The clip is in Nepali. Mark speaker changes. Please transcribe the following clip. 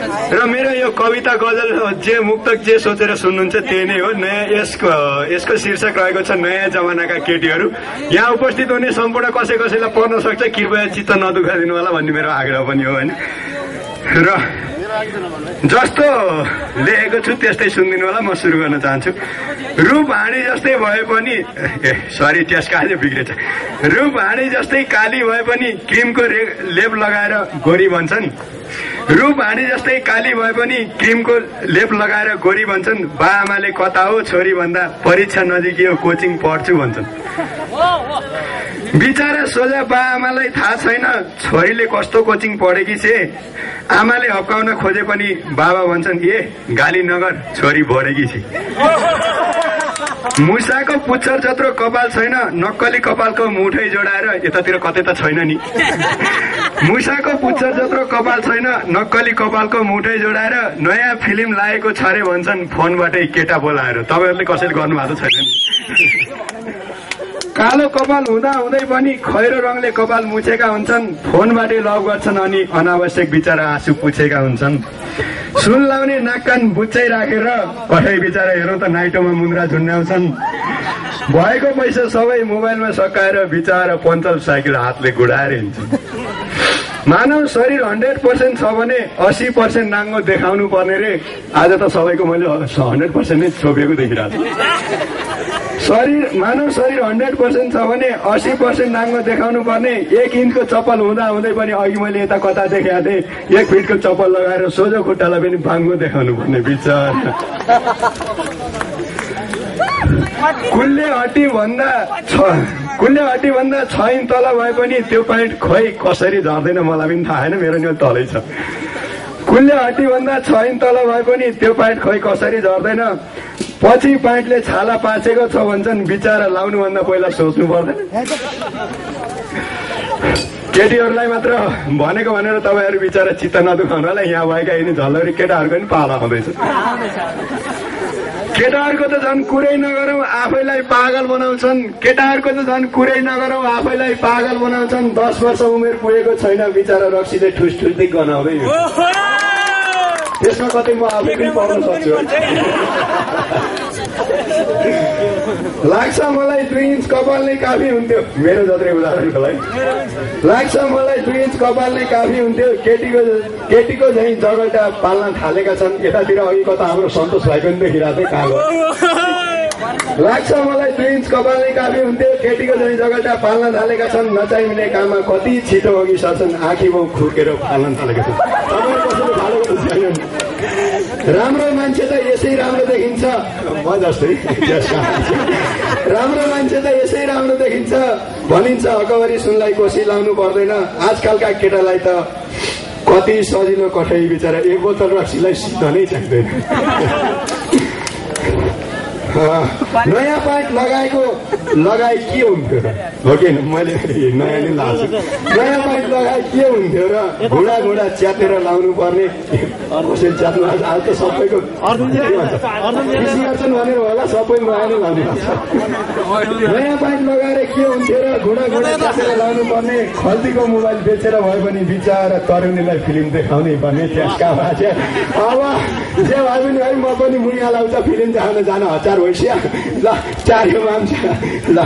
Speaker 1: र मेरो यो कविता गजल जे मुक्तक जे सोचेर सुन्नुहुन्छ त्यही नै हो। नयाँ यसको शीर्षक रहेको छ नयाँ जमानाका केटीहरू। यहाँ उपस्थित हुने सम्पूर्ण कसैलाई पर्न सक्छ, कृपया चित्त नदुखाइदिनु होला भन्ने मेरो आग्रह पनि हो होइन। र जस्तो लेखेको छु त्यस्तै सुनिदिनु होला। म सुरु गर्न चाहन्छु। रूप हाँडी जस्तै भए पनि सरी त्यसका आज बिग्रेछ। रूप हाँडी जस्तै काली भए पनि क्रिमको लेप लगाएर गोरी भन्छन्। रूप हाँडी जस्तै काली भए पनि क्रिमको लेप लगाएर गोरी भन्छन्। बा आमाले कता हो छोरी भन्दा परीक्षा नजिकियो कोचिङ पढ्छु भन्छन्। बिचारा सोझा बा आमालाई थाहा छैन छोरीले कस्तो कोचिङ पढेकी छे। आमाले हप्काउन खोजे पनि बाबा भन्छन् ए गाली नगर छोरी बढेकी छे। मुसाको पुच्छर जत्रो कपाल छैन नक्कली कपालको मुठै जोडाएर यतातिर कतै त छैन नि। मुसाको पुच्छर जत्रो कपाल छैन नक्कली कपालको मुठै जोडाएर नयाँ फिल्म लागेको छ रे भन्छन् फोनबाटै केटा बोलाएर। तपाईहरुले कसैले गर्नुभएको छैन नि। कालो कपाल हुँदा हुँदै पनि खैरो रङले कपाल मुछेका हुन्छन्। फोनबाटै लभ गर्छन् अनि अनावश्यक बिचारा आँसु पुछेका हुन्छन्। सुन लाउने नाक कान बुच्चै राखेर कठै बिचारा हेरौँ त नाइटोमा मुन्द्रा झुन्ड्याउँछन्। भएको पैसा सबै मोबाइलमा सकाएर बिचारा पञ्चल साइकल हातले गुडाएर हिँड्छन्। मानव शरीर 100% छ भने 80% नाङ्गो देखाउनु पर्ने रे। आज त सबैको मैले 100% नै छोपेको देखिरहेको छु। मानव शरीर 100% छ भने 80% नाङ्गो देखाउनु पर्ने। 1 इन्चको चप्पल हुँदा हुँदै पनि अघि मैले यता कता देखाएको थिएँ 1 फिटको चप्पल लगाएर सोझो खुट्टालाई पनि बाङ्गो देखाउनु पर्ने बिचार। कुल्ले हड्डी भन्दा 6 इन्च तल भए पनि त्यो प्यान्ट खोइ कसरी झर्दैन मलाई पनि थाहा छैन। मेरो नि तलै छ। कुल्ले हड्डी भन्दा 6 इन्च तल भए पनि त्यो प्यान्ट खोइ कसरी झर्दैन। पछि प्यान्टले छाला पाचेको छ भन्छन् बिचारा लाउनुभन्दा पहिला सोच्नु पर्दैन। केटीहरूलाई मात्र भनेको भनेर तपाईँहरू बिचारा चित्त नदुखाउनु होला। यहाँ भएका यिनी झल्लरी केटाहरूको पनि पाला आउँदैछ। केटाहरूको त झन् कुरै नगरौँ आफैलाई पागल बनाउँछन्। केटाहरूको त झन् कुरै नगरौँ आफैलाई पागल बनाउँछन्। 10 वर्ष उमेर पुगेको छैन बिचारा रक्सीले ठुसठुस्दै गनाउँदै। त्यसमा कतै म आफै पनि पर्न सक्छु। लाग्छ मलाई 2 इन्च कपाल नै काफी हुन्थ्यो। मेरो जत्रै उदाहरणको लागि लाग्छ मलाई 2 इन्च कपाल नै काफी हुन्थ्यो। केटीको झैँ जगल्टा पाल्न थालेका छन्। यतातिर अघि कता हाम्रो सन्तोष भाइ पनि देखिरहेको थिएँ कालो। लाग्छ मलाई 2 इन्च कपाल नै काफी हुन्थ्यो। केटीको झैँ जगल्टा पाल्न थालेका छन्। नचाहिने काममा कति छिटो अघि सर्छन्। आँखी बाउ खुर्केर पाल्न थालेका छन्। राम्रो मान्छे त यसै राम्रो देखिन्छ। म जस्तै राम्रो मान्छे त यसै राम्रो देखिन्छ भनिन्छ। अकबरी सुनलाई कोसी लाउनु पर्दैन। आजकलका केटालाई त कति सजिलो कठै बिचारा 1 बोतल रक्सीलाई सिध नै चाहिँदैन। नयाँ प्यान्ट लगाए के हुन्थ्यो र हो कि मैले नयाँ नै लाउँछु। नयाँ प्यान्ट लगाए के हुन्थ्यो र घुँडा च्यातेर लाउनु पर्ने। कसै च्यात्नु आज त सबैको खुसी गर्छन् भनेर होला सबै नयाँ नै लाउनु पर्छ। नयाँ प्यान्ट लगाएर के हुन्थ्यो र घुँडा च्यातेर लाउनु पर्ने। खल्तीको मोबाइल बेचेर भए पनि बिचारा तरुणीलाई फिल्म देखाउनै पर्ने। त्यसका भाषा अब जे भए पनि है म पनि मुइया लाउँछ फिल्म देखाउन जान हचार होइस्या। ल चार्यो मान्छे ल